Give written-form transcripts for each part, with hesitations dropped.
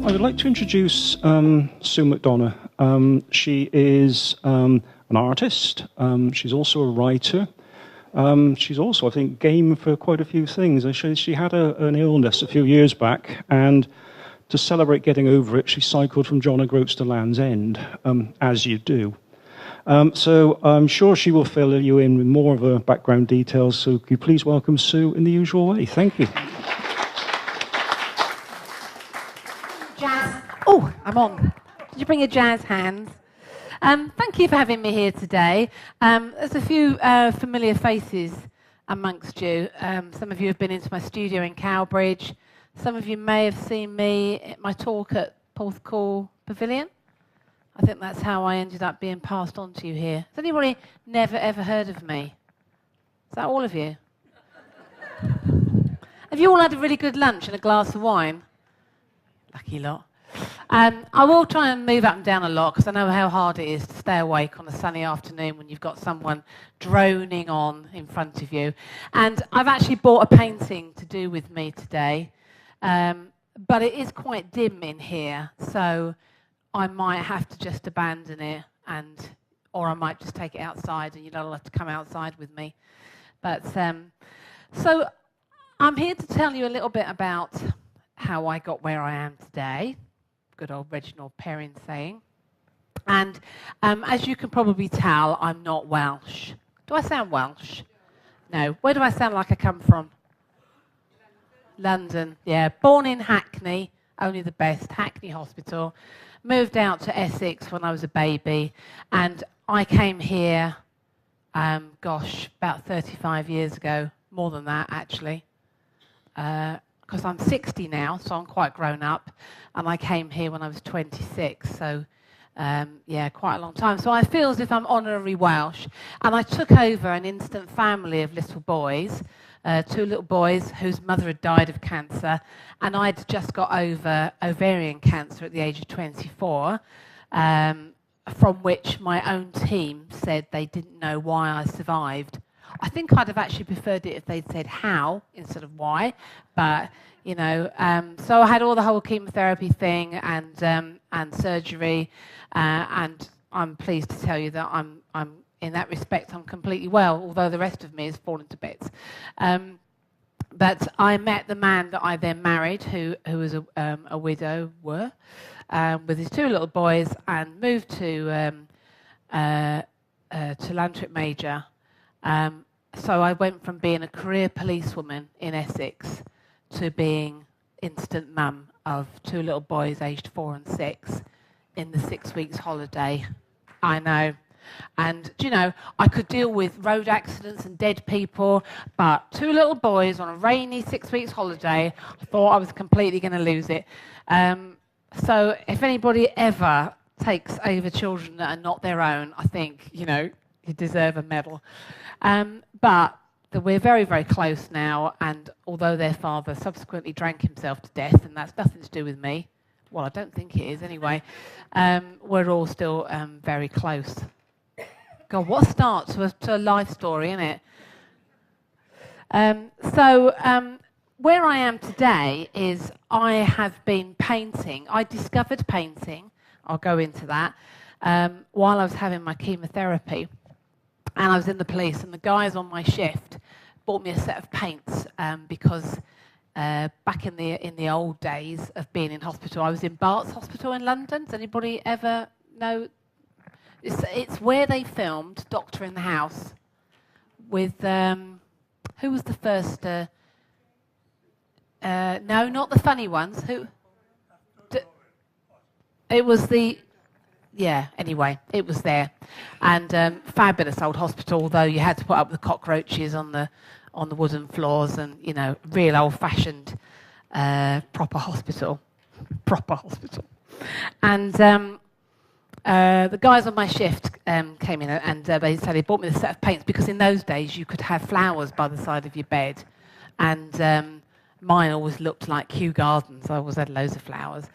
I would like to introduce Sue McDonagh. She is an artist. She's also a writer. She's also, I think, game for quite a few things. She had an illness a few years back, and to celebrate getting over it, she cycled from John O'Groats to Land's End, as you do. So I'm sure she will fill you in with more of her background details. So could you please welcome Sue in the usual way? Thank you. Jazz. Oh, I'm on. Did you bring your jazz hands? Thank you for having me here today. There's a few familiar faces amongst you. Some of you have been into my studio in Cowbridge. Some of you may have seen me at my talk at Porthcawl Pavilion. I think that's how I ended up being passed on to you here. Has anybody never ever heard of me? Is that all of you? Have you all had a really good lunch and a glass of wine? Lucky lot. I will try and move up and down a lot because I know how hard it is to stay awake on a sunny afternoon when you've got someone droning on in front of you. And I've actually bought a painting to do with me today, but it is quite dim in here, so I might have to just abandon it, or I might just take it outside and you're not allowed to come outside with me. But so I'm here to tell you a little bit about how I got where I am today. Good old Reginald Perrin saying. And as you can probably tell, I'm not Welsh. Do I sound Welsh? No. Where do I sound like I come from? London. Yeah. Born in Hackney, only the best, Hackney Hospital. Moved out to Essex when I was a baby. And I came here, about 35 years ago. More than that, actually. Because I'm 60 now, so I'm quite grown up, and I came here when I was 26, so yeah, quite a long time. So I feel as if I'm honorary Welsh, and I took over an instant family of little boys, 2 little boys whose mother had died of cancer, and I'd just got over ovarian cancer at the age of 24, from which my own team said they didn't know why I survived. I think I'd have actually preferred it if they'd said how instead of why, but you know. So I had all the whole chemotherapy thing and surgery, and I'm pleased to tell you that I'm in that respect I'm completely well, although the rest of me has fallen to bits. But I met the man that I then married, who was a widower, with his 2 little boys, and moved to Lantrip Major. So I went from being a career policewoman in Essex to being instant mum of 2 little boys aged 4 and 6 in the 6 weeks holiday. I know. And, you know, I could deal with road accidents and dead people, but 2 little boys on a rainy 6 weeks holiday, I thought I was completely going to lose it. So if anybody ever takes over children that are not their own, I think, you know, you deserve a medal. But we're very, very close now, and although their father subsequently drank himself to death, and that's nothing to do with me, well, I don't think it is anyway, we're all still very close. God, what a start to a life story, isn't it? So where I am today is I have been painting. I discovered painting, I'll go into that, while I was having my chemotherapy. And I was in the police, and the guys on my shift bought me a set of paints because back in the old days of being in hospital, I was in Bart's Hospital in London. Does anybody ever know? It's where they filmed Doctor in the House with who was the first? No, not the funny ones. It was the. Yeah, anyway, it was there. And fabulous old hospital, although you had to put up with cockroaches on the wooden floors and, you know, real old-fashioned proper hospital. Proper hospital. And the guys on my shift came in and they bought me the set of paints because in those days you could have flowers by the side of your bed. And mine always looked like Kew Gardens. I always had loads of flowers.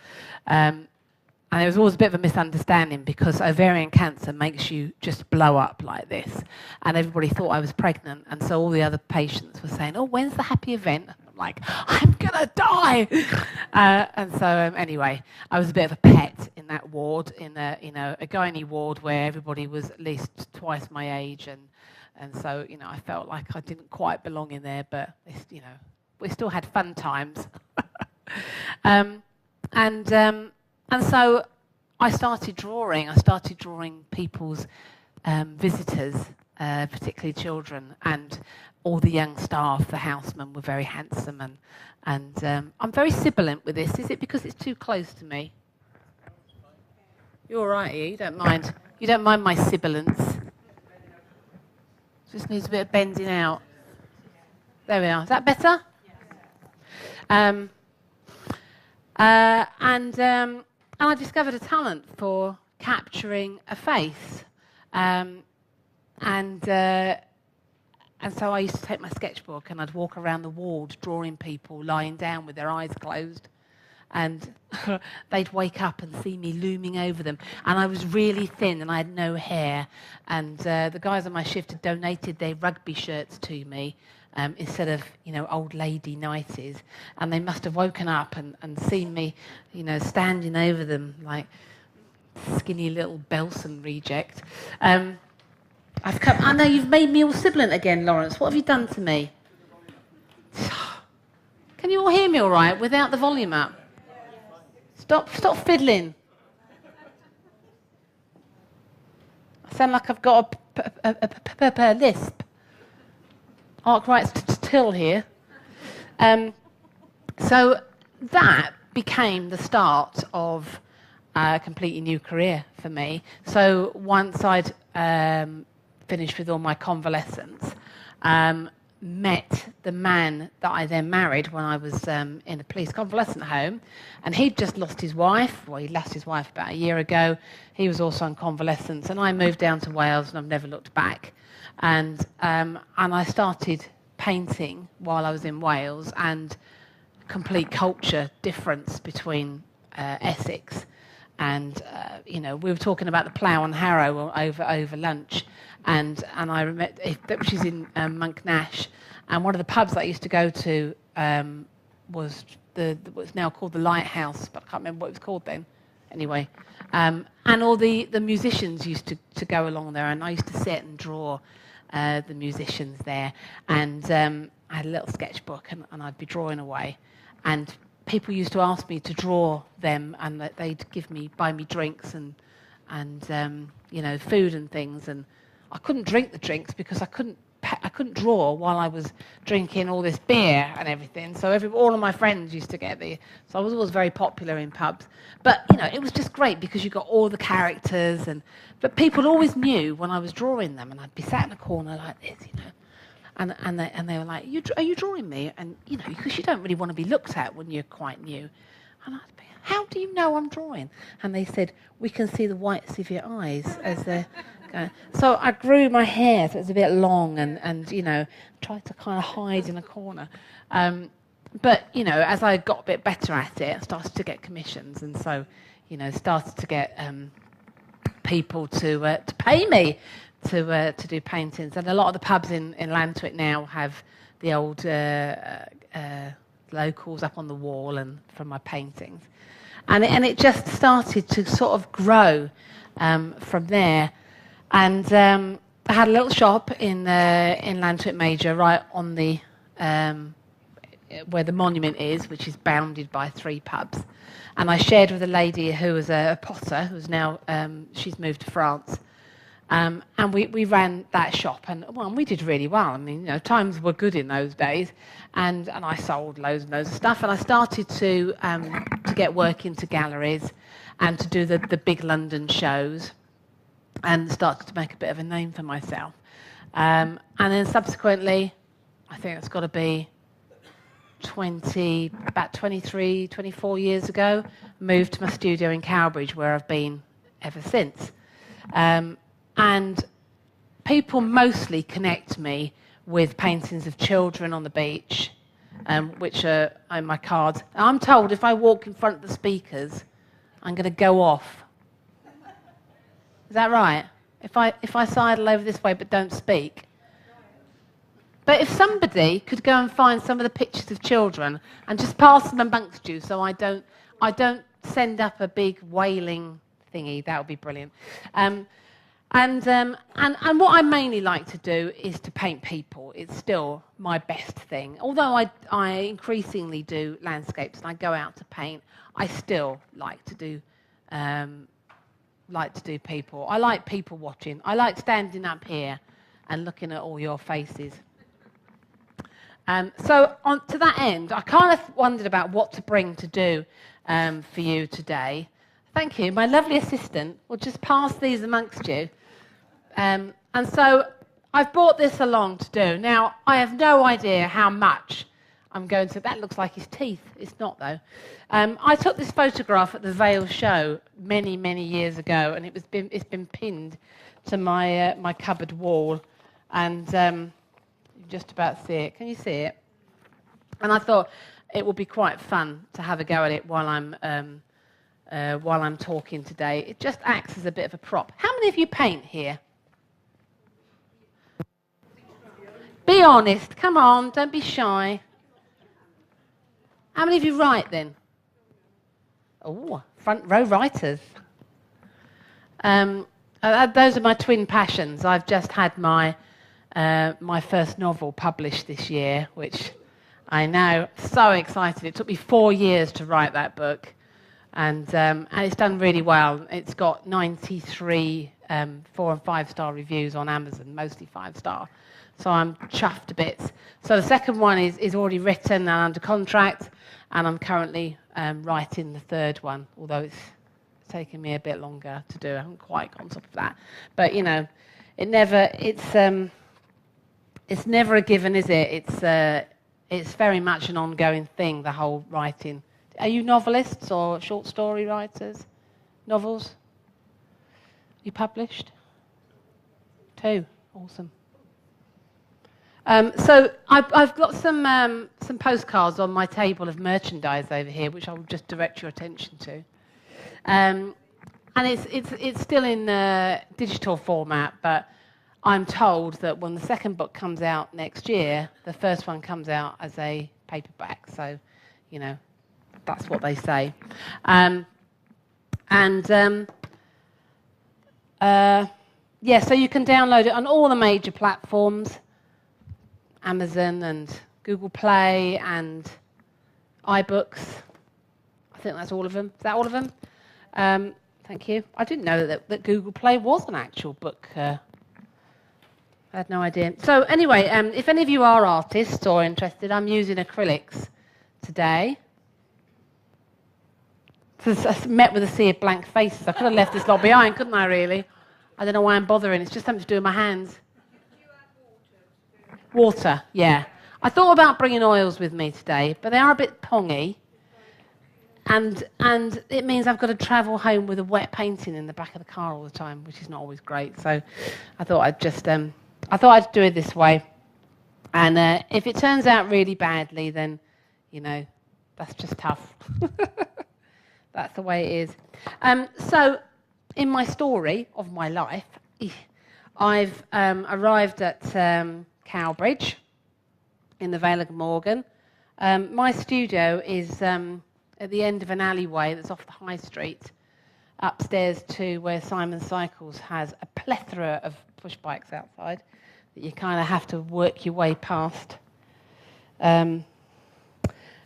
And there was always a bit of a misunderstanding because ovarian cancer makes you just blow up like this. And everybody thought I was pregnant. And so all the other patients were saying, oh, when's the happy event? And I'm like, I'm going to die. And so anyway, I was a bit of a pet in that ward, in a gynae ward where everybody was at least twice my age. And so, I felt like I didn't quite belong in there, but, we still had fun times. And so I started drawing. I started drawing people's visitors, particularly children, and all the young staff. The housemen were very handsome, and I'm very sibilant with this. Is it because it's too close to me? You're all right here. You don't mind. You don't mind my sibilance. Just needs a bit of bending out. There we are. Is that better? And I discovered a talent for capturing a face. And so I used to take my sketchbook and I'd walk around the ward drawing people lying down with their eyes closed. And they'd wake up and see me looming over them. And I was really thin and I had no hair. And the guys on my shift had donated their rugby shirts to me instead of, old lady nighties. And they must have woken up and seen me, standing over them like skinny little Belson reject. I know you've made me all sibilant again, Lawrence. What have you done to me? Can you all hear me all right without the volume up? Stop fiddling. I sound like I've got a lisp. Arkwright's till here. So that became the start of a completely new career for me. So once I'd finished with all my convalescence, met the man that I then married when I was in a police convalescent home, and he'd just lost his wife. Well, he'd lost his wife about a year ago. He was also on convalescence, and I moved down to Wales, and I've never looked back. And I started painting while I was in Wales, and complete culture difference between Essex and we were talking about the Plough and Harrow over lunch, and I remember which is in Monknash, and one of the pubs that I used to go to was what's now called the Lighthouse, but I can't remember what it was called then. Anyway, and all the musicians used to go along there, and I used to sit and draw the musicians there, and I had a little sketchbook, and I'd be drawing away, and people used to ask me to draw them, and they'd buy me drinks and food and things, and I couldn't drink the drinks because I couldn't draw while I was drinking all this beer and everything. So all of my friends used to get the. So I was always very popular in pubs. But it was just great because you got all the characters, but people always knew when I was drawing them, and I'd be sat in a corner like this, and they were like, "Are you drawing me?" And because you don't really want to be looked at when you're quite new. And I'd be, "How do you know I'm drawing?" And they said, "We can see the whites of your eyes as they're." So I grew my hair so it was a bit long and tried to kind of hide in a corner. But as I got a bit better at it, I started to get commissions, and so started to get people to pay me to do paintings. And a lot of the pubs in Lantwick now have the old locals up on the wall and from my paintings, and it just started to sort of grow from there. And I had a little shop in Lantwick Major, right on the where the monument is, which is bounded by 3 pubs. And I shared with a lady who was a potter, who's now she's moved to France. And we ran that shop, and we did really well. I mean, times were good in those days, and I sold loads and loads of stuff. And I started to get work into galleries and to do the big London shows, and started to make a bit of a name for myself. And then subsequently, I think it's got to be about 23, 24 years ago, moved to my studio in Cowbridge, where I've been ever since. And people mostly connect me with paintings of children on the beach, which are on my cards. I'm told if I walk in front of the speakers, I'm going to go off. Is that right? If I sidle over this way but don't speak? But if somebody could go and find some of the pictures of children and just pass them amongst you, so I don't send up a big wailing thingy, that would be brilliant. And what I mainly like to do is to paint people. It's still my best thing. Although I increasingly do landscapes and I go out to paint, I still like to do people. I like people watching. I like standing up here and looking at all your faces. So to that end, I kind of wondered about what to bring to do for you today. Thank you. My lovely assistant will just pass these amongst you. And so I've brought this along to do. Now, I have no idea how much I'm going to... That looks like his teeth. It's not, though. I took this photograph at the Vale show many, many years ago, and it's been pinned to my cupboard wall. And you just about see it. Can you see it? And I thought it would be quite fun to have a go at it while I'm talking today. It just acts as a bit of a prop. How many of you paint here? Be honest. Come on, don't be shy. How many of you write then? Oh, front row writers. Those are my twin passions. I've just had my first novel published this year, which I know, so excited. It took me 4 years to write that book, and it's done really well. It's got 93 4- and 5-star reviews on Amazon, mostly 5-star. So I'm chuffed to bits. So the second one is already written and under contract, and I'm currently writing the third one, although it's taken me a bit longer to do. I haven't quite got on top of that. But, you know, it's never a given, is it? It's very much an ongoing thing, the whole writing. Are you novelists or short story writers? Novels? You published? 2. Awesome. So I've got some postcards on my table of merchandise over here, which I will just direct your attention to. And it's still in digital format, but I'm told that when the second book comes out next year, the first one comes out as a paperback. So, you know, that's what they say. Yeah, so you can download it on all the major platforms. Amazon and Google Play and iBooks. I think that's all of them. Is that all of them? Thank you. I didn't know that Google Play was an actual book. I had no idea. So anyway, if any of you are artists or interested, I'm using acrylics today. I met with a sea of blank faces. I could have left this lot behind, couldn't I, really? I don't know why I'm bothering. It's just something to do with my hands. Water, yeah. I thought about bringing oils with me today, but they are a bit pongy, and it means I've got to travel home with a wet painting in the back of the car all the time, which is not always great. So I thought I'd just do it this way, and if it turns out really badly, then you know that's just tough. That's the way it is. So in my story of my life, I've arrived at Cowbridge in the Vale of Glamorgan. My studio is at the end of an alleyway that's off the high street, upstairs to where Simon Cycles has a plethora of push bikes outside that you kind of have to work your way past. But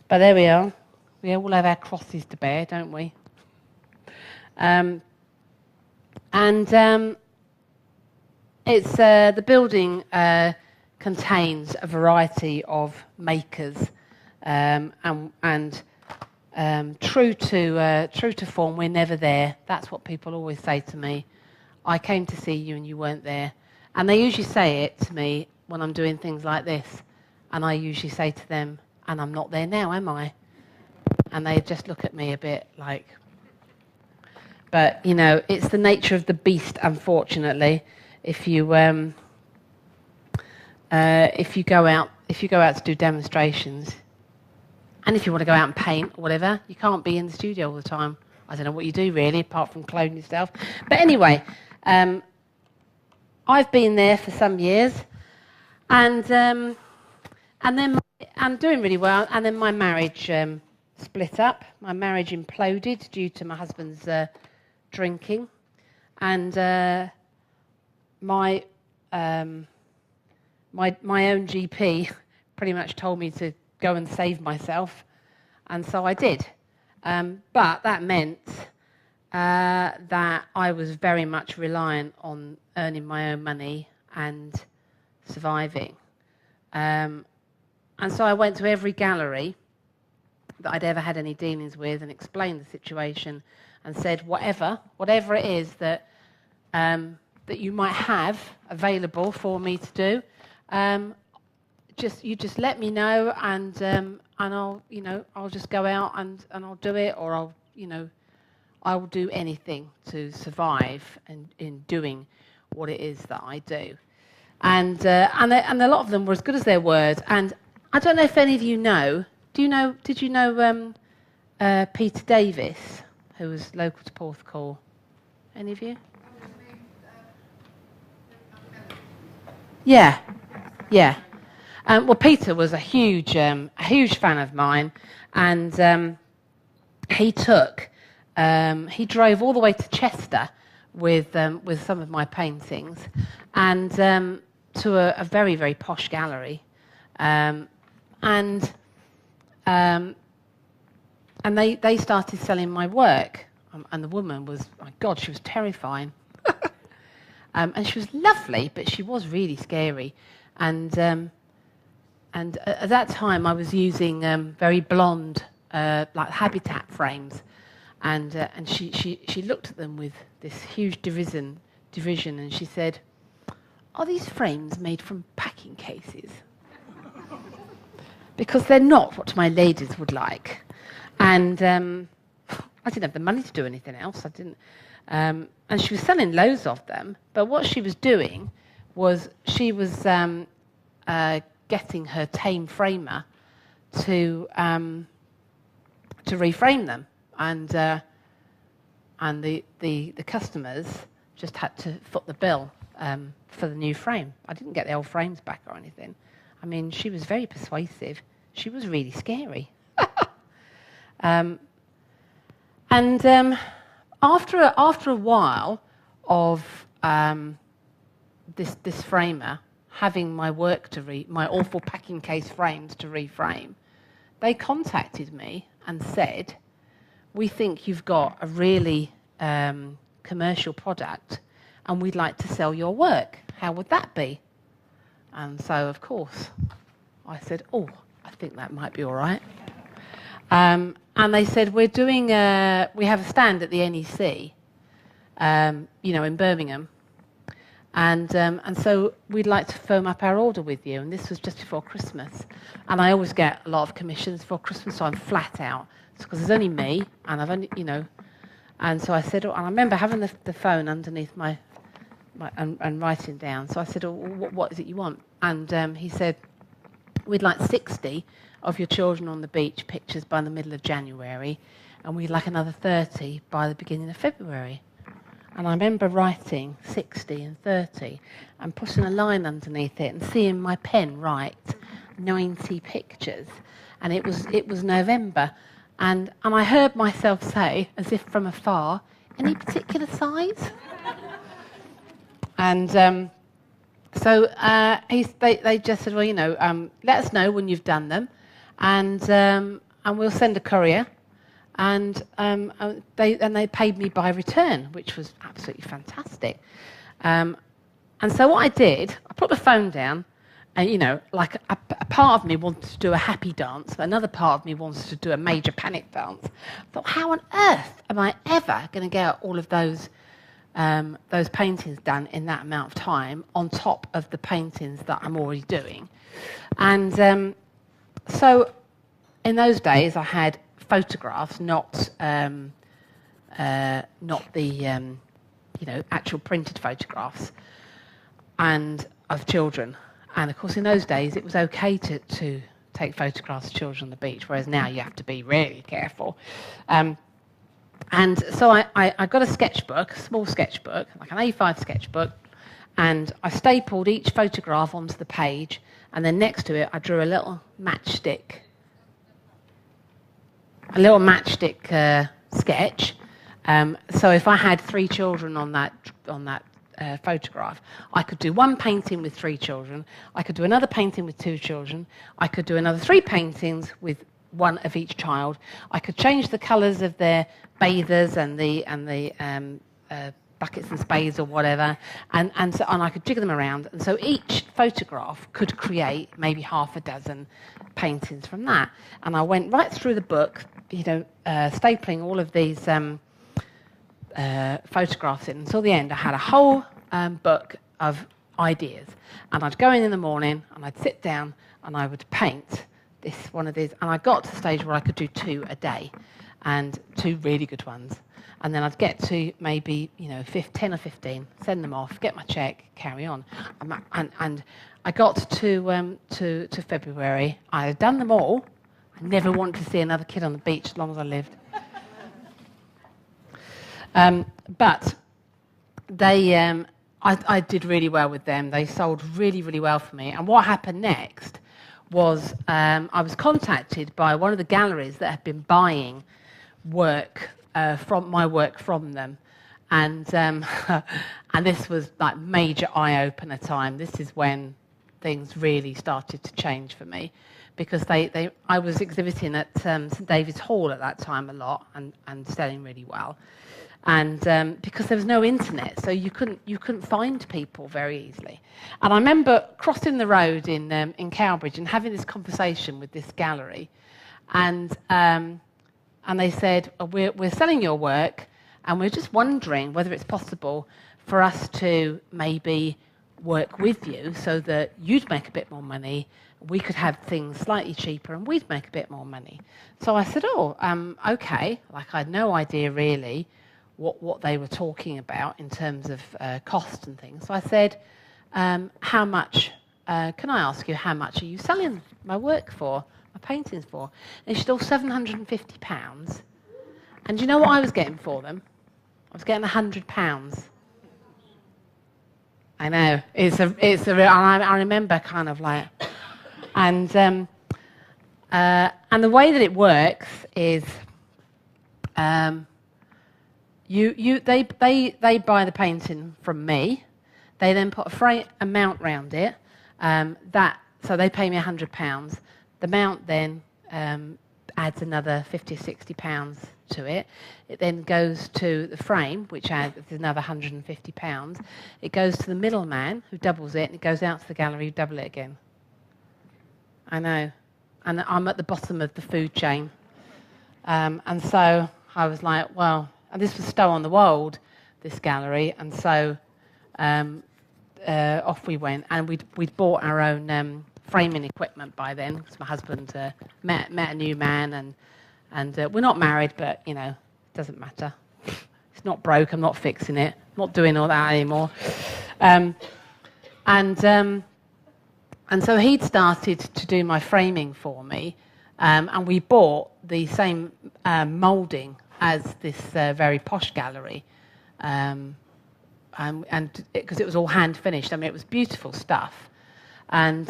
there we are. We all have our crosses to bear, don't we? It's the building contains a variety of makers, and true to form, we're never there. That's what people always say to me. I came to see you and you weren't there. And they usually say it to me when I'm doing things like this, and I usually say to them, and I'm not there now, am I? And they just look at me a bit like... But, you know, it's the nature of the beast, unfortunately. If you go out to do demonstrations, and if you want to go out and paint or whatever, you can't be in the studio all the time. I don't know what you do really, apart from clone yourself. But anyway, I've been there for some years, and And then I'm doing really well. And then my marriage split up. My marriage imploded due to my husband's drinking. And my own GP pretty much told me to go and save myself. And so I did. But that meant that I was very much reliant on earning my own money and surviving. And so I went to every gallery that I'd ever had any dealings with and explained the situation and said, whatever it is that that you might have available for me to do, just let me know, and I'll just go out and I'll do it, or I will do anything to survive and in doing what it is that I do. And a lot of them were as good as their word. And I don't know if any of you know. Did you know Peter Davis, who was local to Porthcawl? Any of you? Yeah. Well, Peter was a huge fan of mine, and he drove all the way to Chester with some of my paintings, and to a very, very posh gallery, and they started selling my work, and the woman was, my God, she was terrifying. And she was lovely, but she was really scary. And at that time, I was using very blonde, like habitat frames, and she looked at them with this huge derision, and she said, "Are these frames made from packing cases? Because they're not what my ladies would like." And I didn't have the money to do anything else. I didn't. And she was selling loads of them, but what she was doing was she was getting her tame framer to reframe them, and the customers just had to foot the bill for the new frame. I didn't get the old frames back or anything. I mean, she was very persuasive. She was really scary. After a while of this framer having my work my awful packing case frames to reframe, they contacted me and said, "We think you've got a really commercial product, and we'd like to sell your work. How would that be?" And so, of course, I said, "Oh, I think that might be all right." And they said, we have a stand at the NEC, in Birmingham, and so we'd like to firm up our order with you. And this was just before Christmas, and I always get a lot of commissions before Christmas, so I'm flat out because there's only me, and I've only, and so I said, and I remember having the phone underneath my and writing down. So I said, what is it you want? And he said, "We'd like 60 of your children on the beach pictures by the middle of January, and we'd like another 30 by the beginning of February." And I remember writing 60 and 30 and putting a line underneath it and seeing my pen write 90 pictures. And it was November, and I heard myself say, as if from afar, "Any particular size?" And so they just said, "Well, let us know when you've done them, and we'll send a courier." And they paid me by return, which was absolutely fantastic. And so what I did, I put the phone down, and like a part of me wanted to do a happy dance, but another part of me wanted to do a major panic dance. I thought, how on earth am I ever going to get all of those paintings done in that amount of time, on top of the paintings that I'm already doing? And so in those days, I had photographs, not the actual printed photographs, and of children. And of course, in those days, it was okay to take photographs of children on the beach, whereas now you have to be really careful. And so I got a sketchbook, a small sketchbook, like an A5 sketchbook, and I stapled each photograph onto the page, and then next to it I drew a little matchstick sketch. So if I had 3 children on that photograph, I could do one painting with 3 children, I could do another painting with 2 children, I could do another 3 paintings with 1 of each child. I could change the colours of their bathers and the buckets and spades or whatever, and I could jiggle them around. And so each photograph could create maybe half a dozen paintings from that. And I went right through the book, stapling all of these photographs in until the end. I had a whole book of ideas, and I'd go in the morning and I'd sit down and I would paint one of these, and I got to the stage where I could do 2 a day, and 2 really good ones. And then I'd get to maybe 10 or 15, send them off, get my check, carry on. And I got to February. I had done them all. I never wanted to see another kid on the beach as long as I lived. But they, I did really well with them. They sold really, really well for me. And what happened next was I was contacted by one of the galleries that had been buying work from them, and and this was like major eye-opener time. This is when things really started to change for me, because I was exhibiting at St David's Hall at that time a lot, and selling really well, and because there was no internet, so you couldn't find people very easily. And I remember crossing the road in Cowbridge and having this conversation with this gallery, and they said, we're selling your work, and we're just wondering whether it's possible for us to maybe work with you so that you'd make a bit more money, we could have things slightly cheaper, and we'd make a bit more money. So I said, okay. Like, I had no idea really what they were talking about in terms of cost and things. So I said, how much, can I ask you, how much are you selling my work for? Paintings for? And she said, £750. And do you know what I was getting for them? I was getting £100. I know, it's a real, and I remember kind of like, and the way that it works is, they buy the painting from me, they then put a frame amount round it, so they pay me £100. The amount then adds another £50 or £60 to it. It then goes to the frame, which adds another £150. It goes to the middleman, who doubles it, and it goes out to the gallery, who double it again. I know. And I'm at the bottom of the food chain. And so I was like, well, and this was Stow-on-the-Wold, this gallery, and so off we went. And we'd bought our own framing equipment by then, because my husband met a new man, and we're not married, but it doesn't matter. It's not broke. I'm not fixing it. I'm not doing all that anymore. And so he'd started to do my framing for me, and we bought the same moulding as this very posh gallery, and because it was all hand finished. I mean, it was beautiful stuff. And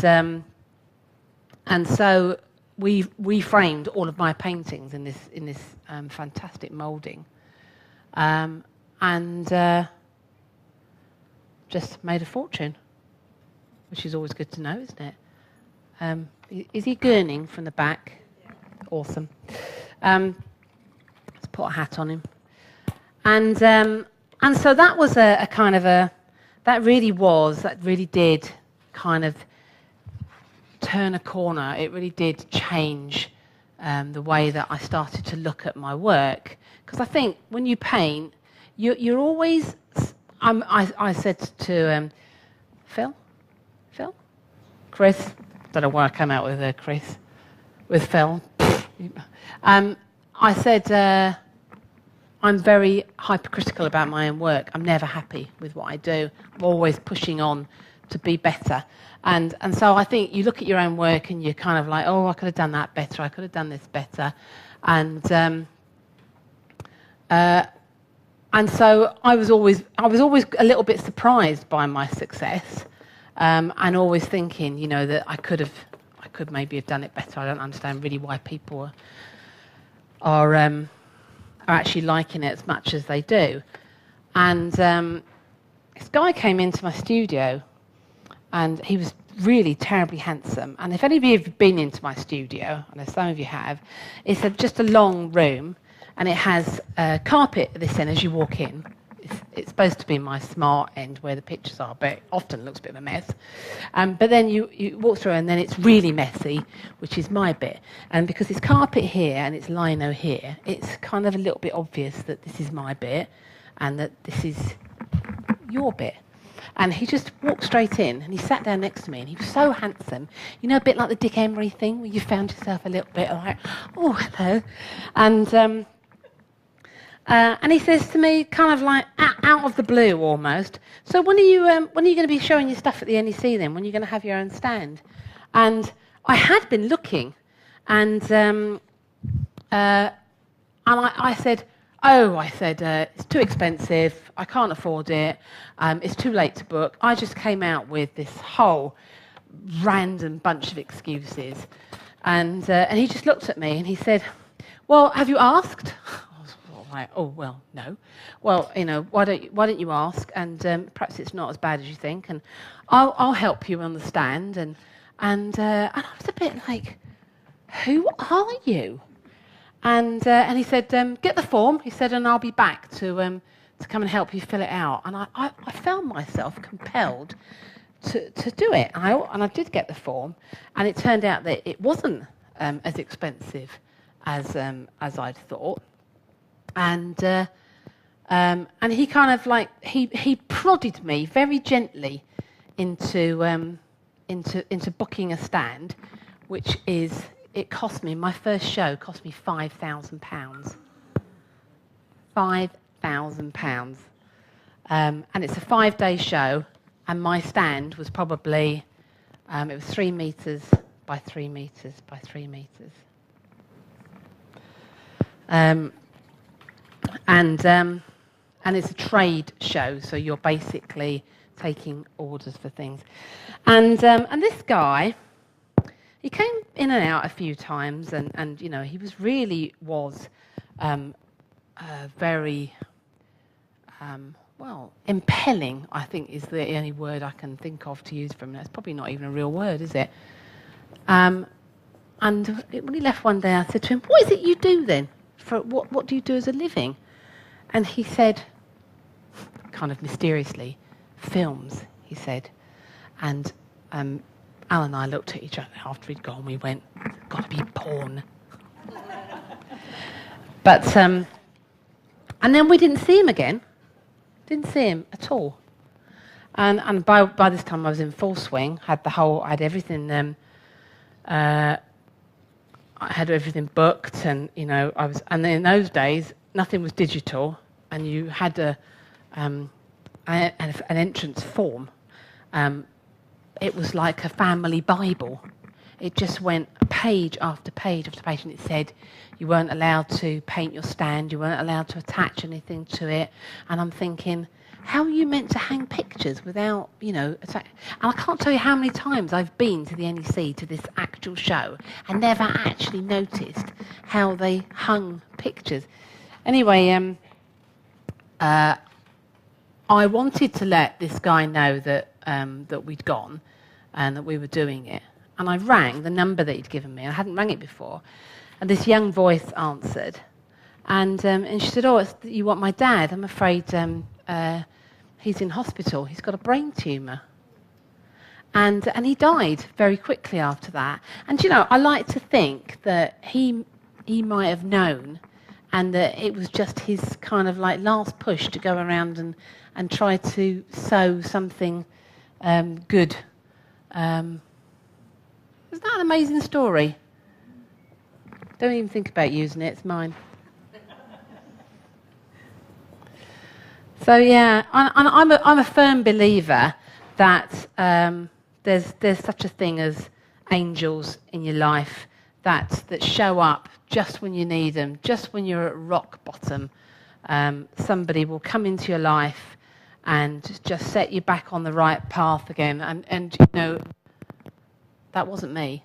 so we framed all of my paintings in this fantastic moulding, and just made a fortune, which is always good to know, isn't it? Is he gurning from the back? Yeah. Awesome. Let's put a hat on him, and so that was a kind of that really did kind of turn a corner. It really did change the way that I started to look at my work. Because I think when you paint, you're always... I said to Phil, Chris, don't know why I came out with Chris, with Phil. I said, I'm very hypercritical about my own work. I'm never happy with what I do. I'm always pushing on to be better. And so I think you look at your own work and you're kind of like, oh, I could have done that better, I could have done this better. And so I was always a little bit surprised by my success. and always thinking, you know, that I could maybe have done it better. I don't understand really why people are actually liking it as much as they do. And this guy came into my studio, and he was really terribly handsome. And if any of you have been into my studio, I know some of you have, it's just a long room, and it has a carpet at this end as you walk in. It's supposed to be my smart end where the pictures are, but it often looks a bit of a mess. But then you walk through, and then it's really messy, which is my bit. And because it's carpet here and it's lino here, it's kind of a little bit obvious that this is my bit and that this is your bit. And he just walked straight in, and he sat down next to me, and he was so handsome. You know, a bit like the Dick Emery thing, where you found yourself a little bit like, oh, hello. And he says to me, kind of like out of the blue almost, so when are you going to be showing your stuff at the NEC then? When are you going to have your own stand? And I had been looking, and I said, it's too expensive, I can't afford it, it's too late to book. I just came out with this whole random bunch of excuses. And he just looked at me and he said, well, have you asked? I was like, oh, well, no. Well, you know, why don't you ask? And perhaps it's not as bad as you think, and I'll help you on the stand. And I was a bit like, who are you? And he said, get the form, he said, and I'll be back to come and help you fill it out. And I found myself compelled to do it. And I did get the form, and it turned out that it wasn't as expensive as I'd thought. And he kind of like, he prodded me very gently into booking a stand, which is, it cost me, my first show cost me £5,000. £5,000. And it's a 5-day show, and my stand was probably, it was 3 metres by 3 metres by 3 metres. And it's a trade show, so you're basically taking orders for things. And this guy, he came in and out a few times, and you know, he was very impelling, I think, is the only word I can think of to use for him. That's probably not even a real word, is it? And when he left one day, I said to him, what is it you do then? What do you do as a living? And he said, kind of mysteriously, films, he said. And Al and I looked at each other after he'd gone. We went, got to be porn. But, and then we didn't see him again. Didn't see him at all. And by this time I was in full swing. I had everything. I had everything booked, and you know, and in those days nothing was digital, and you had an entrance form. It was like a family Bible. It just went page after page after page, and it said you weren't allowed to paint your stand, you weren't allowed to attach anything to it. And I'm thinking, how are you meant to hang pictures without, you know, and I can't tell you how many times I've been to the NEC, to this actual show, and never actually noticed how they hung pictures. Anyway, I wanted to let this guy know that that we'd gone and that we were doing it. And I rang the number that he'd given me. I hadn't rang it before. And this young voice answered. And she said, oh, you want my dad? I'm afraid he's in hospital. He's got a brain tumour. And he died very quickly after that. And, you know, I like to think that he might have known, and that it was just his kind of like last push to go around and try to sow something good. Isn't that an amazing story? Don't even think about using it, it's mine. So yeah, I'm a firm believer that there's such a thing as angels in your life that show up just when you need them, just when you're at rock bottom. Somebody will come into your life and just set you back on the right path again. And you know, that wasn't me.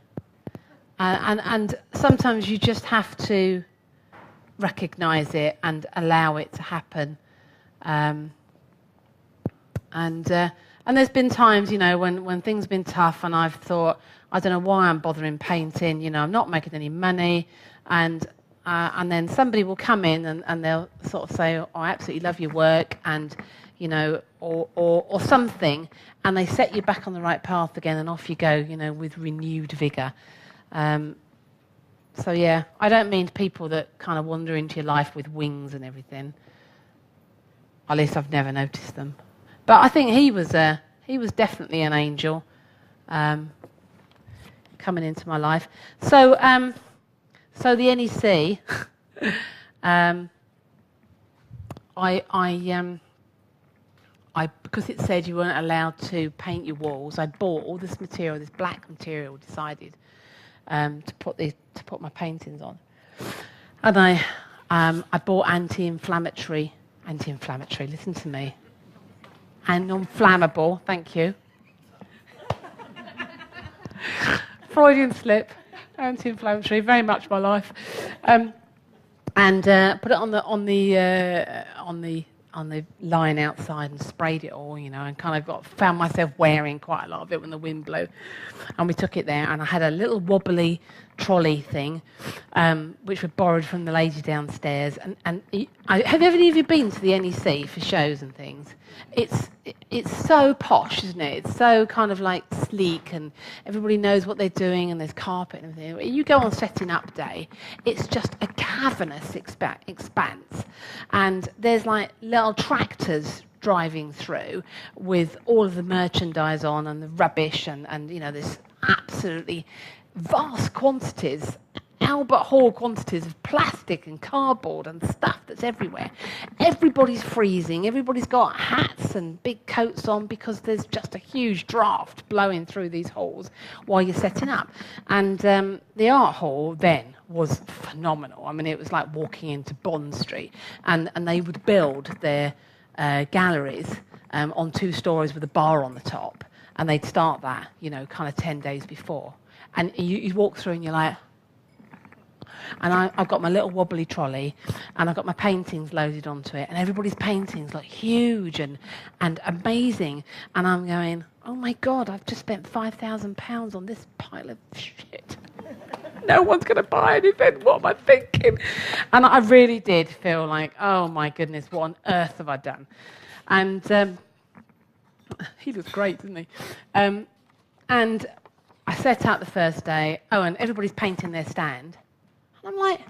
And sometimes you just have to recognise it and allow it to happen. And there's been times, you know, when things have been tough and I've thought, I don't know why I'm bothering painting, you know, I'm not making any money. And then somebody will come in and they'll sort of say, oh, I absolutely love your work, and, you know, or something, and they set you back on the right path again, and off you go, you know, with renewed vigour. So, yeah, I don't mean people that kind of wander into your life with wings and everything. At least I've never noticed them. But I think he was definitely an angel coming into my life. So the NEC, I because it said you weren't allowed to paint your walls, I bought all this material, this black material, decided to put my paintings on. And I bought anti-inflammatory, listen to me, and non-flammable, thank you. Freudian slip, anti-inflammatory, very much my life, and put it on the line outside and sprayed it all, you know, and kind of found myself wearing quite a lot of it when the wind blew. And we took it there, and I had a little wobbly trolley thing, which we borrowed from the lady downstairs. And have any of you been to the NEC for shows and things? It's so posh, isn't it? It's so kind of like sleek, and everybody knows what they're doing, and there's carpet and everything. You go on setting up day, it's just a cavernous expanse, and there's like little tractors driving through with all of the merchandise on and the rubbish, and you know, this absolutely vast quantities, Albert Hall quantities of plastic and cardboard and stuff that's everywhere. Everybody's freezing, everybody's got hats and big coats on because there's just a huge draft blowing through these halls while you're setting up. And the art hall then was phenomenal. I mean, it was like walking into Bond Street, and they would build their galleries on 2 stories with a bar on the top, and they'd start that, you know, kind of 10 days before. And you walk through and you're like, and I've got my little wobbly trolley, and I've got my paintings loaded onto it, and everybody's paintings look huge and amazing, and I'm going, oh my God, I've just spent £5,000 on this pile of shit. No one's going to buy anything. What am I thinking? And I really did feel like, oh my goodness, what on earth have I done? And he looks great, doesn't he? And I set out the first day. Oh, and everybody's painting their stand. And I'm like,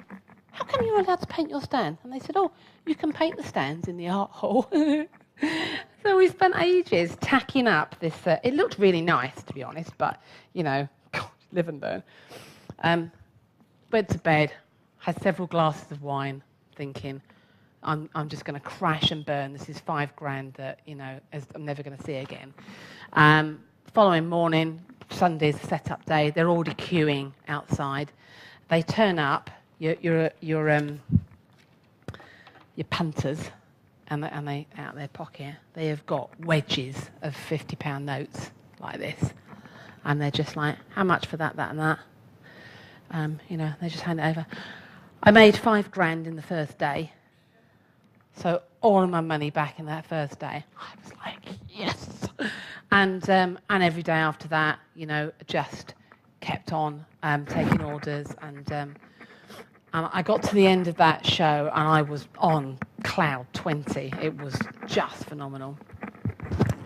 how come you're allowed to paint your stand? And they said, oh, you can paint the stands in the art hall. So we spent ages tacking up this. It looked really nice, to be honest, but, you know, God, live and learn. Went to bed, had several glasses of wine, thinking, I'm just going to crash and burn. This is £5,000 that, you know, I'm never going to see again. Following morning, Sunday's set-up day, they're already queuing outside. They turn up, your punters, and they out of their pocket, they have got wedges of £50 notes like this, and they're just like, how much for that, and that? You know, they just hand it over. I made £5,000 in the first day, so all of my money back in that first day. I was like, yes. And every day after that, you know, just kept on taking orders, and I got to the end of that show, and I was on cloud 20. It was just phenomenal.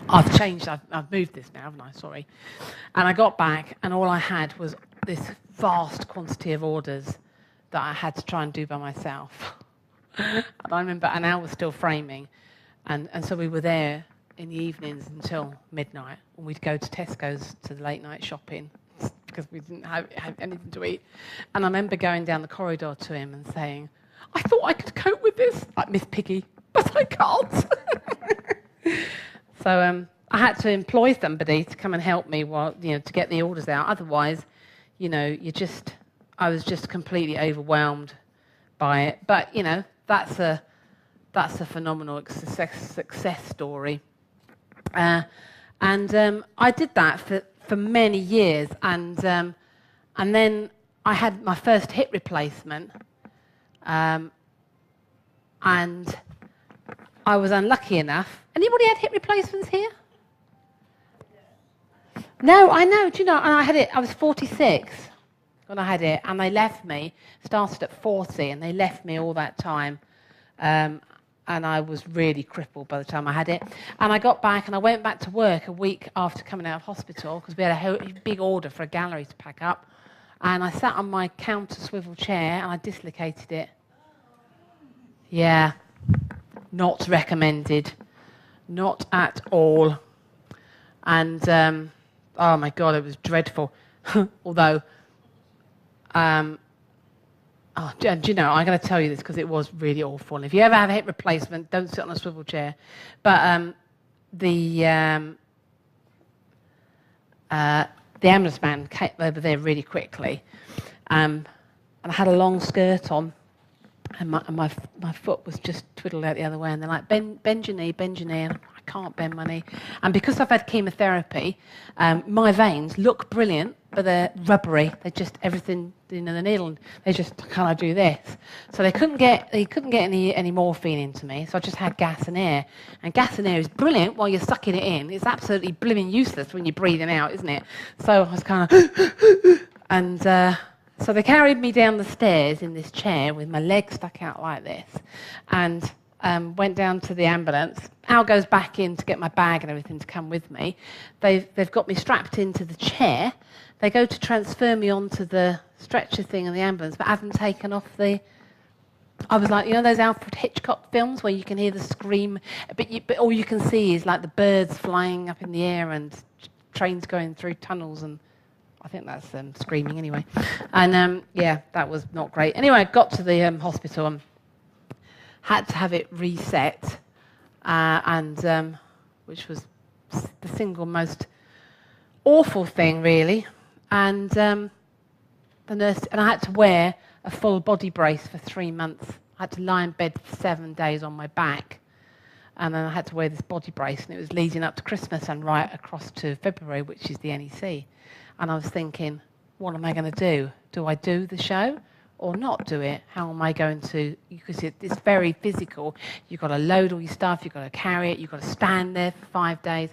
I've changed. I've moved this now, haven't I? Sorry. And I got back, and all I had was this vast quantity of orders that I had to try and do by myself. And I remember, and I was still framing, and so we were there in the evenings until midnight, and we'd go to Tesco's to the late night shopping because we didn't have anything to eat. And I remember going down the corridor to him and saying, I thought I could cope with this, like Miss Piggy, but I can't. So I had to employ somebody to come and help me while, you know, to get the orders out. Otherwise, you know, I was just completely overwhelmed by it. But, you know, that's a phenomenal success story. I did that for many years, and then I had my first hip replacement, and I was unlucky enough. Anybody had hip replacements here? No, I know. Do you know? And I had it. I was 46 when I had it, and they left me. Started at 40, and they left me all that time. And I was really crippled by the time I had it. And I got back, and I went back to work a week after coming out of hospital because we had a big order for a gallery to pack up. And I sat on my counter swivel chair, and I dislocated it. Yeah, not recommended, not at all. And oh my God, it was dreadful. Although, do you know, I'm going to tell you this because it was really awful. And if you ever have a hip replacement, don't sit on a swivel chair. But the ambulance man came over there really quickly, and I had a long skirt on, and my foot was just twiddled out the other way. And they're like, bend your knee, bend your knee. And I can't bend my knee. And because I've had chemotherapy, my veins look brilliant, but they're rubbery. They're just everything, the needle, they just kind of do this. So they couldn't get any morphine into me, so I just had gas and air. And gas and air is brilliant while you're sucking it in. It's absolutely blimmin' useless when you're breathing out, isn't it? So I was kind of, and so they carried me down the stairs in this chair with my legs stuck out like this, and went down to the ambulance. Al goes back in to get my bag and everything to come with me. They've got me strapped into the chair. They go to transfer me onto the stretcher thing in the ambulance, but haven't taken off the... I was like, you know those Alfred Hitchcock films where you can hear the scream, but all you can see is like the birds flying up in the air and trains going through tunnels, and I think that's screaming anyway. And yeah, that was not great. Anyway, I got to the hospital and had to have it reset, which was the single most awful thing, really. And the nurse, and I had to wear a full body brace for 3 months. I had to lie in bed for 7 days on my back, and then I had to wear this body brace, and it was leading up to Christmas and right across to February, which is the NEC. And I was thinking, what am I going to do? Do I do the show or not do it? How am I going to, because it's very physical. You've got to load all your stuff, you've got to carry it, you've got to stand there for 5 days.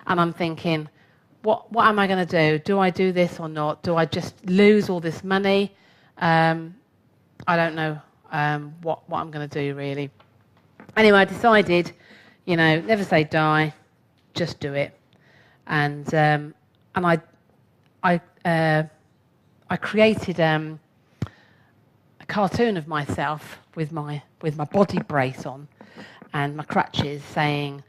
And I'm thinking, what am I going to do? Do I do this or not? Do I just lose all this money? I don't know what I'm going to do, really. Anyway, I decided, never say die, just do it. And I created a cartoon of myself with my body brace on and my crutches, saying,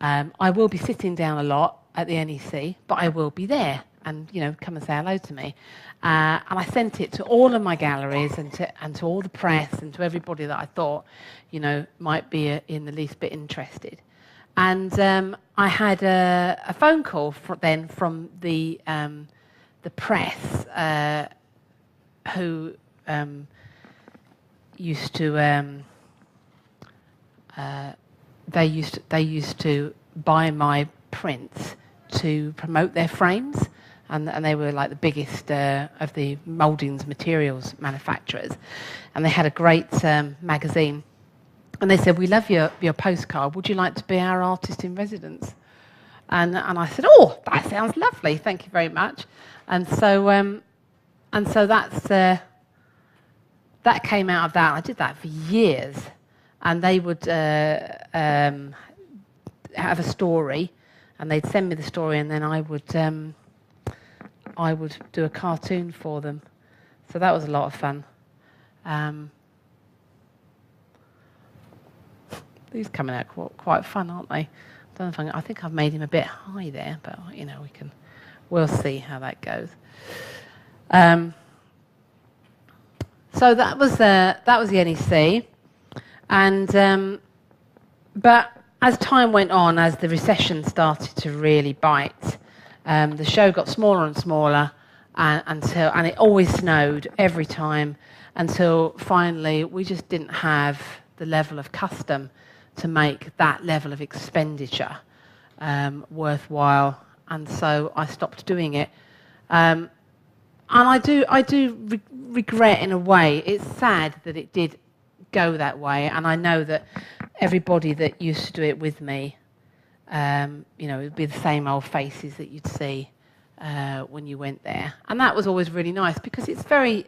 I will be sitting down a lot at the NEC, but I will be there, and come and say hello to me. And I sent it to all of my galleries and to all the press and to everybody that I thought might be in the least bit interested. And I had a phone call from the press who used to they used to buy my prints to promote their frames, and they were like the biggest of the mouldings materials manufacturers, and they had a great magazine, and they said, we love your postcard, would you like to be our artist in residence? And I said, oh, that sounds lovely, thank you very much. And so that's that came out of that. I did that for years, and they would have a story, and they'd send me the story, and then I would do a cartoon for them. So that was a lot of fun. These coming out quite fun, aren't they? I think I've made him a bit high there, but we'll see how that goes. So that was the NEC, and but as time went on, as the recession started to really bite, the show got smaller and smaller, and it always snowed every time, until finally we just didn't have the level of custom to make that level of expenditure. worthwhile, and so I stopped doing it. And I do regret in a way. It's sad that it did go that way, and I know that everybody that used to do it with me, it would be the same old faces that you'd see when you went there, and that was always really nice because it's very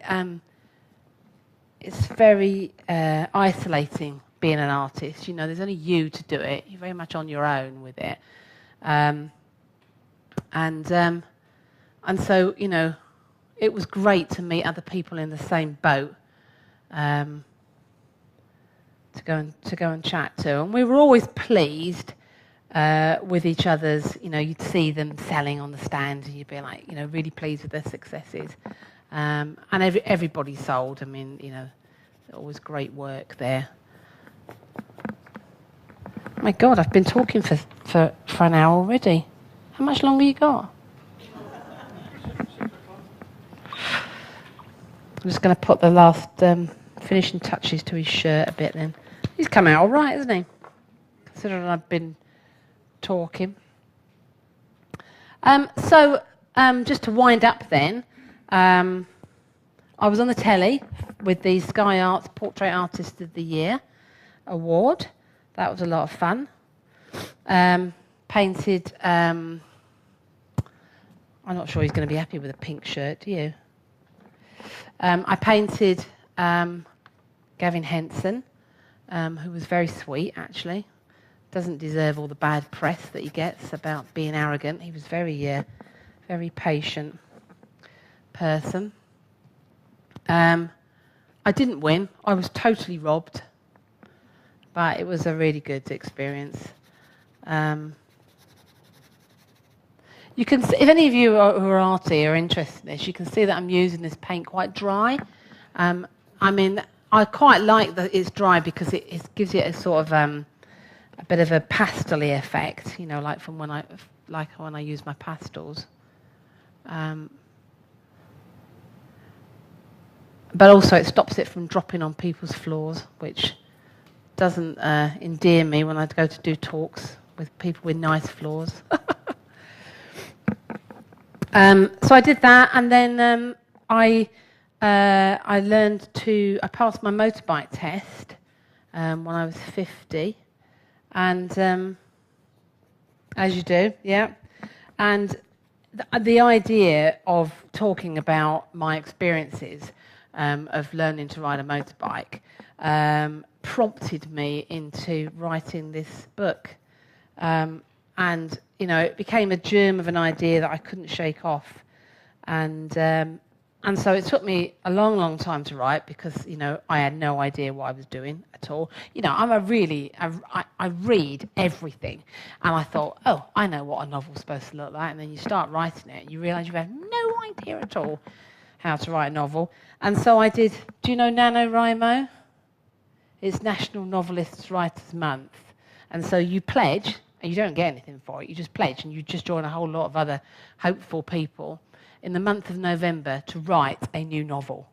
isolating being an artist. There's only you to do it. You're very much on your own with it, and so it was great to meet other people in the same boat. To go and chat to, and we were always pleased with each other's. You'd see them selling on the stand, and you'd be like, really pleased with their successes. And everybody sold. I mean, always great work there. My God, I've been talking for an hour already. How much longer you got? I'm just going to put the last finishing touches to his shirt a bit then. He's come out all right, hasn't he? Considering I've been talking. Just to wind up then, I was on the telly with the Sky Arts Portrait Artist of the Year award. That was a lot of fun. Painted... I'm not sure he's going to be happy with a pink shirt, do you? I painted Gavin Henson, who was very sweet, actually. Doesn't deserve all the bad press that he gets about being arrogant. He was very patient person. I didn't win. I was totally robbed. But it was a really good experience. You can see, if any of you who are arty are interested in this, you can see that I'm using this paint quite dry. I quite like that it's dry because it gives it a sort of a bit of a pastel-y effect, like from when I use my pastels. But also it stops it from dropping on people's floors, which doesn't endear me when I go to do talks with people with nice floors. So I did that, and then I passed my motorbike test when I was 50, and as you do, yeah. And the idea of talking about my experiences of learning to ride a motorbike prompted me into writing this book. And, it became a germ of an idea that I couldn't shake off. And so it took me a long, long time to write because, I had no idea what I was doing at all. I read everything. And I thought, oh, I know what a novel's supposed to look like. And then you start writing it and you realise you have no idea at all how to write a novel. And so I did, do you know NaNoWriMo? It's National Novelists Writers Month. And so you pledge, and you don't get anything for it, you just pledge, and you just join a whole lot of other hopeful people in the month of November to write a new novel.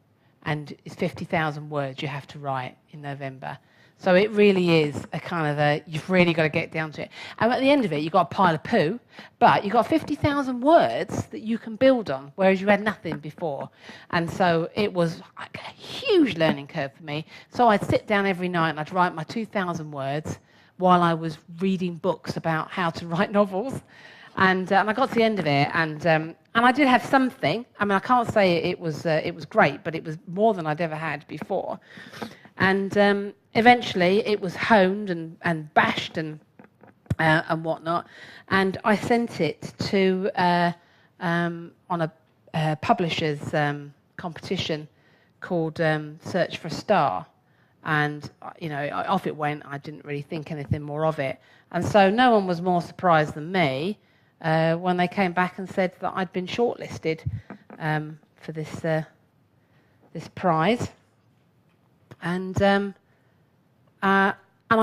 And it's 50,000 words you have to write in November. So it really is a kind of you've really got to get down to it. And at the end of it, you've got a pile of poo, but you've got 50,000 words that you can build on, whereas you had nothing before. And so it was like a huge learning curve for me. So I'd sit down every night and I'd write my 2,000 words while I was reading books about how to write novels. And I got to the end of it, and I did have something. I mean, I can't say it was great, but it was more than I'd ever had before. And eventually, it was honed and bashed and whatnot. And I sent it to on a publisher's competition called Search for a Star. And, off it went. I didn't really think anything more of it. And so no one was more surprised than me when they came back and said that I'd been shortlisted for this prize. And I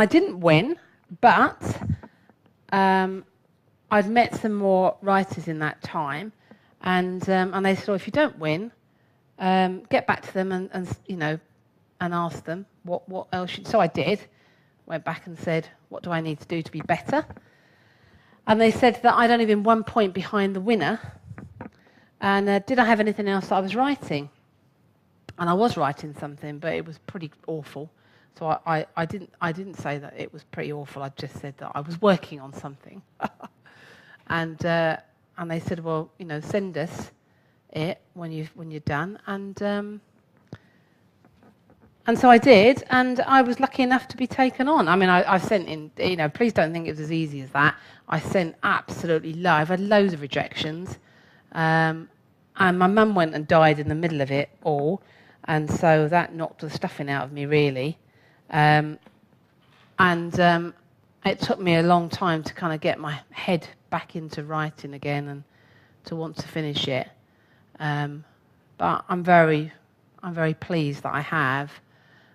didn't win, but I'd met some more writers in that time. And they said, if you don't win, get back to them and ask them what else. So I did. Went back and said, what do I need to do to be better? And they said that I'd only been 1 point behind the winner. And did I have anything else that I was writing? And I was writing something, but it was pretty awful. So I didn't say that it was pretty awful. I just said that I was working on something. And they said, well, send us it when you're done. And so I did, and I was lucky enough to be taken on. I mean, I sent in, please don't think it was as easy as that. I sent absolutely loads. I've had loads of rejections. And my mum went and died in the middle of it all. And so that knocked the stuffing out of me, really. It took me a long time to kind of get my head back into writing again and to want to finish it. But I'm very pleased that I have.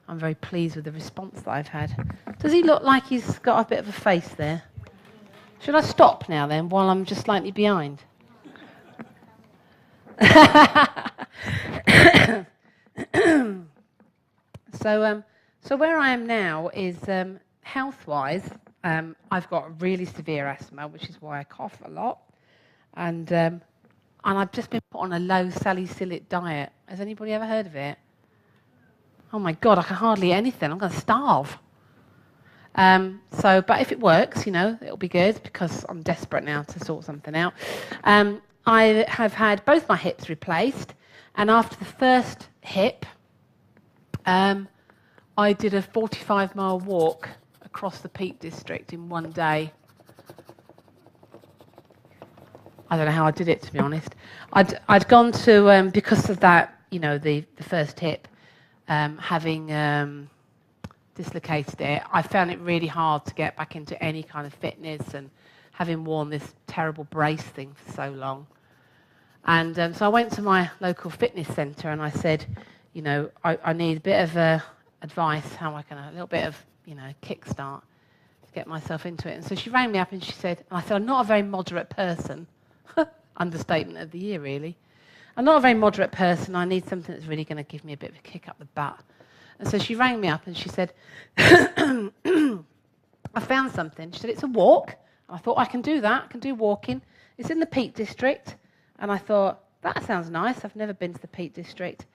I'm very pleased with the response that I've had. Does he look like he's got a bit of a face there? Should I stop now then, while I'm just slightly behind? So where I am now is health-wise, I've got really severe asthma, which is why I cough a lot, and I've just been put on a low salicylic diet. Has anybody ever heard of it? Oh my God, I can hardly eat anything. I'm going to starve. But if it works, it'll be good because I'm desperate now to sort something out. I have had both my hips replaced, and after the first hip, I did a 45-mile walk across the Peak District in one day. I don't know how I did it, to be honest. I'd gone to, because of that, the first hip, having dislocated it, I found it really hard to get back into any kind of fitness, and having worn this terrible brace thing for so long. And so I went to my local fitness centre and I said, I need a bit of advice, how I can, a little bit of, kickstart to get myself into it. And so she rang me up and she said, and I said, I'm not a very moderate person. Understatement of the year, really. I'm not a very moderate person. I need something that's really going to give me a bit of a kick up the butt. And so she rang me up and she said, I found something. She said, it's a walk. And I thought, I can do that. I can do walking. It's in the Peak District. And I thought, that sounds nice. I've never been to the Peak District.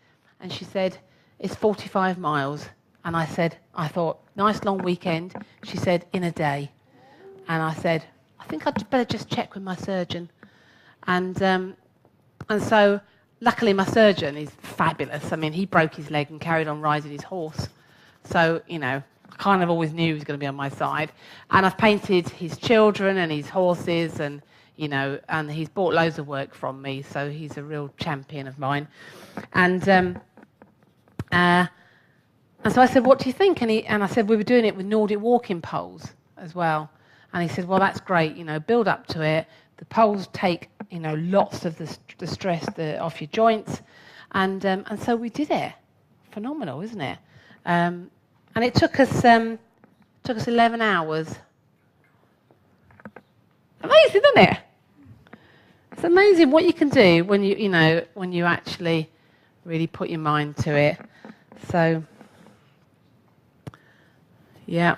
And she said, it's 45 miles. And I thought, nice long weekend. She said, in a day. And I said, I think I'd better just check with my surgeon. And so, luckily, my surgeon is fabulous. I mean, he broke his leg and carried on riding his horse. So, I kind of always knew he was going to be on my side. And I've painted his children and his horses, and and he's bought loads of work from me. So he's a real champion of mine. And so I said, what do you think? And I said, we were doing it with Nordic walking poles as well. And he said, well, that's great. Build up to it. The poles take, lots of the stress off your joints. And so we did it. Phenomenal, isn't it? And it took us 11 hours. Amazing, isn't it? It's amazing what you can do when you actually really put your mind to it. So, yeah.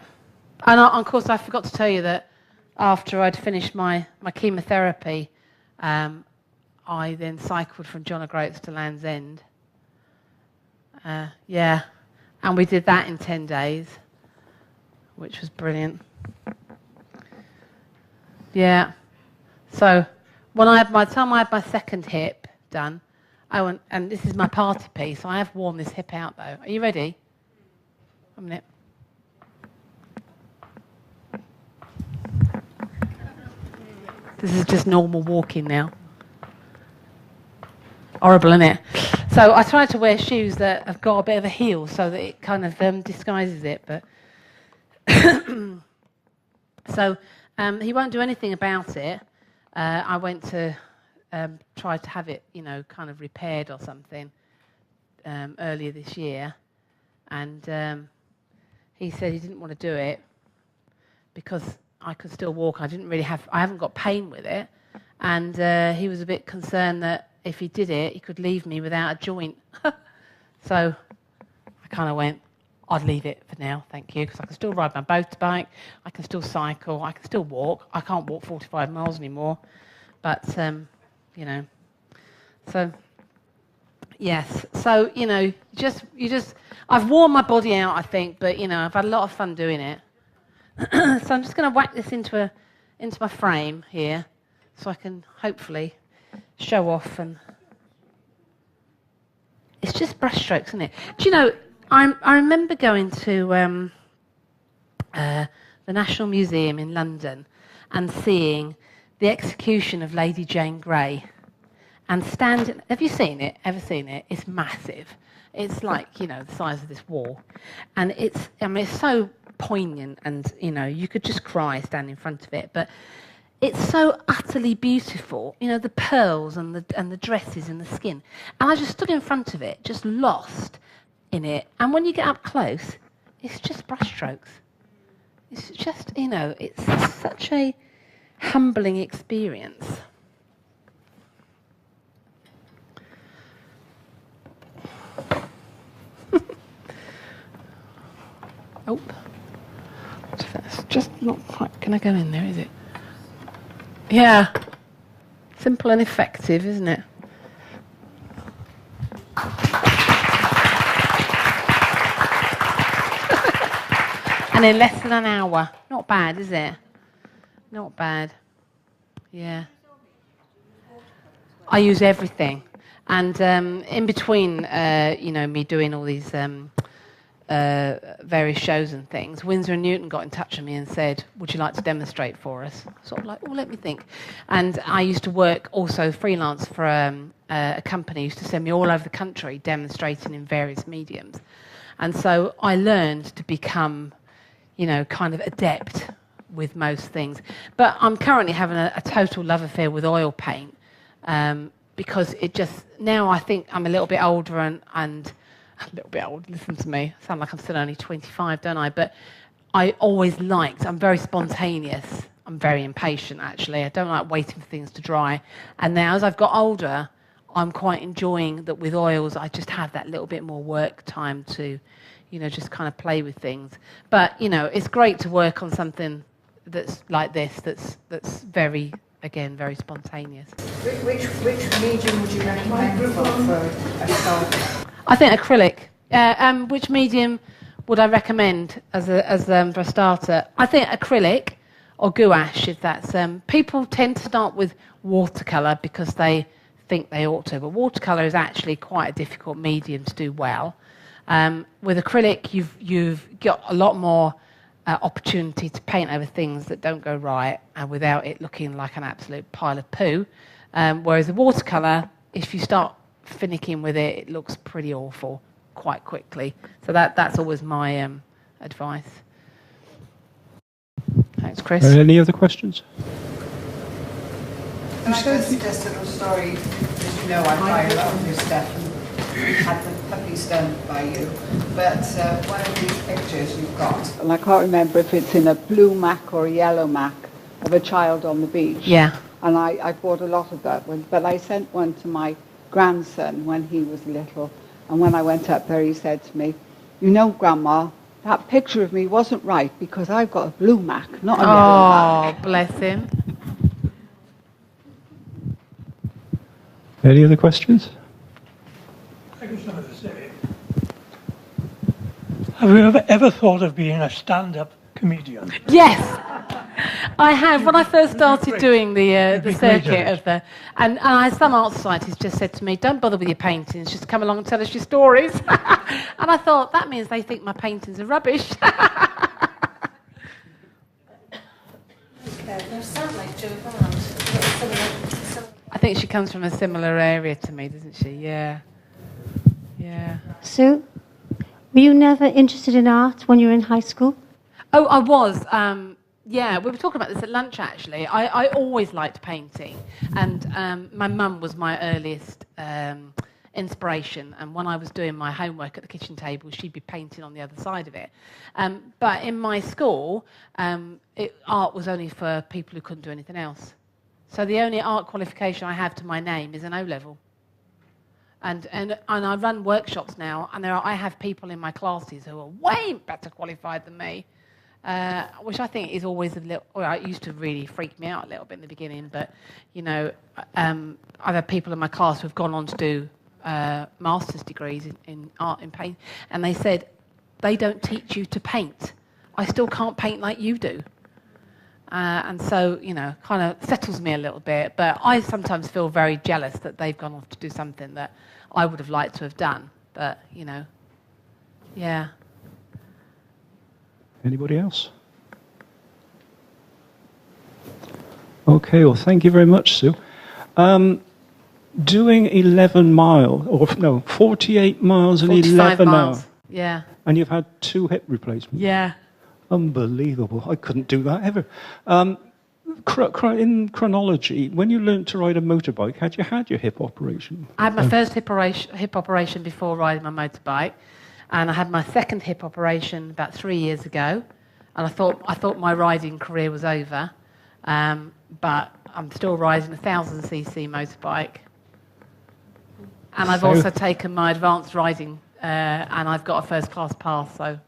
And of course, I forgot to tell you that after I'd finished my chemotherapy, I then cycled from John O'Groats to Land's End. Yeah, and we did that in 10 days, which was brilliant. Yeah. So when I had my second hip done, I went, and this is my party piece. So I have worn this hip out though. Are you ready? A minute. This is just normal walking now. Horrible, isn't it? So I try to wear shoes that have got a bit of a heel so that it kind of disguises it. But so he won't do anything about it. I went to try to have it, kind of repaired or something earlier this year, and he said he didn't want to do it because I could still walk. I haven't got pain with it, and he was a bit concerned that if he did it, he could leave me without a joint. So I kind of went, I'd leave it for now, thank you, because I can still ride my motorbike, I can still cycle, I can still walk. I can't walk 45 miles anymore, but, you know, so, yes. So, you know, I've worn my body out, I think, but, you know, I've had a lot of fun doing it. So I'm just going to whack this into my frame here, so I can hopefully show off. And it's just brushstrokes, isn't it? Do you know, I remember going to the National Museum in London and seeing the execution of Lady Jane Grey, and standing. Have you seen it? Ever seen it? It's massive. It's like, you know, the size of this wall, and it's so poignant, and you know, you could just cry standing in front of it. But it's so utterly beautiful, you know, the pearls and the dresses and the skin. And I just stood in front of it, just lost in it. And when you get up close, it's just brushstrokes. It's just, you know, it's such a humbling experience. Oh, that's just not quite going to go in there, is it? Yeah. Simple and effective, isn't it? And in less than an hour. Not bad, is it? Not bad. Yeah. I use everything. And in between, you know, me doing all these various shows and things, Winsor and Newton got in touch with me and said, would you like to demonstrate for us? Sort of like, oh, let me think. And I used to work also freelance for a company who used to send me all over the country demonstrating in various mediums. And so I learned to become, you know, kind of adept with most things. But I'm currently having a total love affair with oil paint, because it just, now I think I'm a little bit older and a little bit old, listen to me, I sound like I'm still only 25, don't I? But I always liked, I'm very spontaneous, I'm very impatient actually, I don't like waiting for things to dry. And now as I've got older, I'm quite enjoying that with oils, I just have that little bit more work time to, you know, just kind of play with things. But, you know, it's great to work on something that's like this, that's very, again, very spontaneous. Which medium would you recommend for a start? I think acrylic. Which medium would I recommend as for a starter? I think acrylic or gouache, if that's... people tend to start with watercolour because they think they ought to, but watercolour is actually quite a difficult medium to do well. With acrylic, you've got a lot more opportunity to paint over things that don't go right and without it looking like an absolute pile of poo. Whereas the watercolour, if you start finicking with it, it looks pretty awful quite quickly. So that's always my advice. Thanks, Chris. Any other questions? Can I just a little story? As you know, I buy a lot of your stuff and had the puppies done by you. But one of these pictures you've got, and I can't remember if it's in a blue Mac or a yellow Mac, of a child on the beach. Yeah. And I bought a lot of that one, but I sent one to my grandson when he was little, and when I went up there he said to me, you know, Grandma, that picture of me wasn't right because I've got a blue Mac, not a yellow Mac. Oh, bless him. Any other questions? I just wanted to say, have you ever thought of being a stand-up comedian? Yes, I have. When I first started doing the circuit of the, and some art societies just said to me, "Don't bother with your paintings. Just come along and tell us your stories." And I thought that means they think my paintings are rubbish. I think she comes from a similar area to me, doesn't she? Yeah. Yeah. Sue, were you never interested in art when you were in high school? Oh, I was. Yeah, we were talking about this at lunch, actually. I always liked painting. And my mum was my earliest inspiration. And when I was doing my homework at the kitchen table, she'd be painting on the other side of it. But in my school, art was only for people who couldn't do anything else. So the only art qualification I have to my name is an O-level. And I run workshops now, and I have people in my classes who are way better qualified than me, which I think is always a little. Well, it used to really freak me out a little bit in the beginning, but you know, I've had people in my class who've gone on to do master's degrees in art and paint, and they said they don't teach you to paint. I still can't paint like you do. And so, you know, kind of settles me a little bit. But I sometimes feel very jealous that they've gone off to do something that I would have liked to have done. But, you know, yeah. Anybody else? Okay, well, thank you very much, Sue. Doing 11 miles, or no, 48 miles and 11 miles. hours. Yeah. And you've had 2 hip replacements. Yeah. Unbelievable. I couldn't do that ever. In chronology, when you learned to ride a motorbike, had you had your hip operation? I had my first hip operation before riding my motorbike, and I had my second hip operation about 3 years ago, and I thought my riding career was over, but I'm still riding a 1,000cc motorbike, and I've also taken my advanced riding, and I've got a first class pass, so.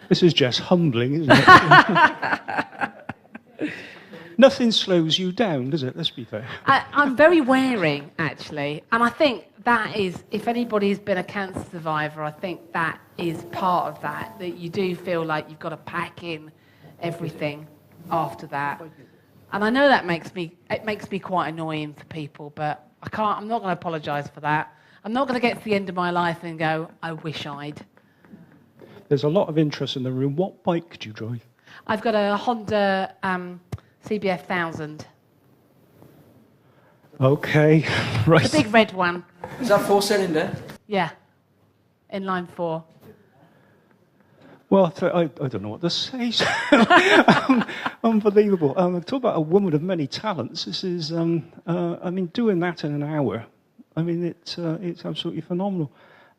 This is just humbling, isn't it? Nothing slows you down, does it? Let's be fair. I'm very wearing, actually. And I think that is, if anybody's been a cancer survivor, I think that is part of that you do feel like you've got to pack in everything after that. And I know that makes me quite annoying for people, but I'm not going to apologise for that. I'm not going to get to the end of my life and go, I wish I'd. There's a lot of interest in the room. What bike do you drive? I've got a Honda CBF 1000. Okay, right. The big red one. Is that 4-cylinder? Yeah, inline 4. Well, I don't know what to say. Unbelievable. Talk about a woman of many talents. This is, I mean, doing that in an hour, I mean, it's absolutely phenomenal.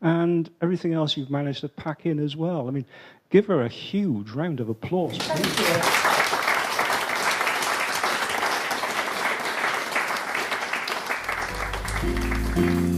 And everything else you've managed to pack in as well. I mean, give her a huge round of applause. Thank you.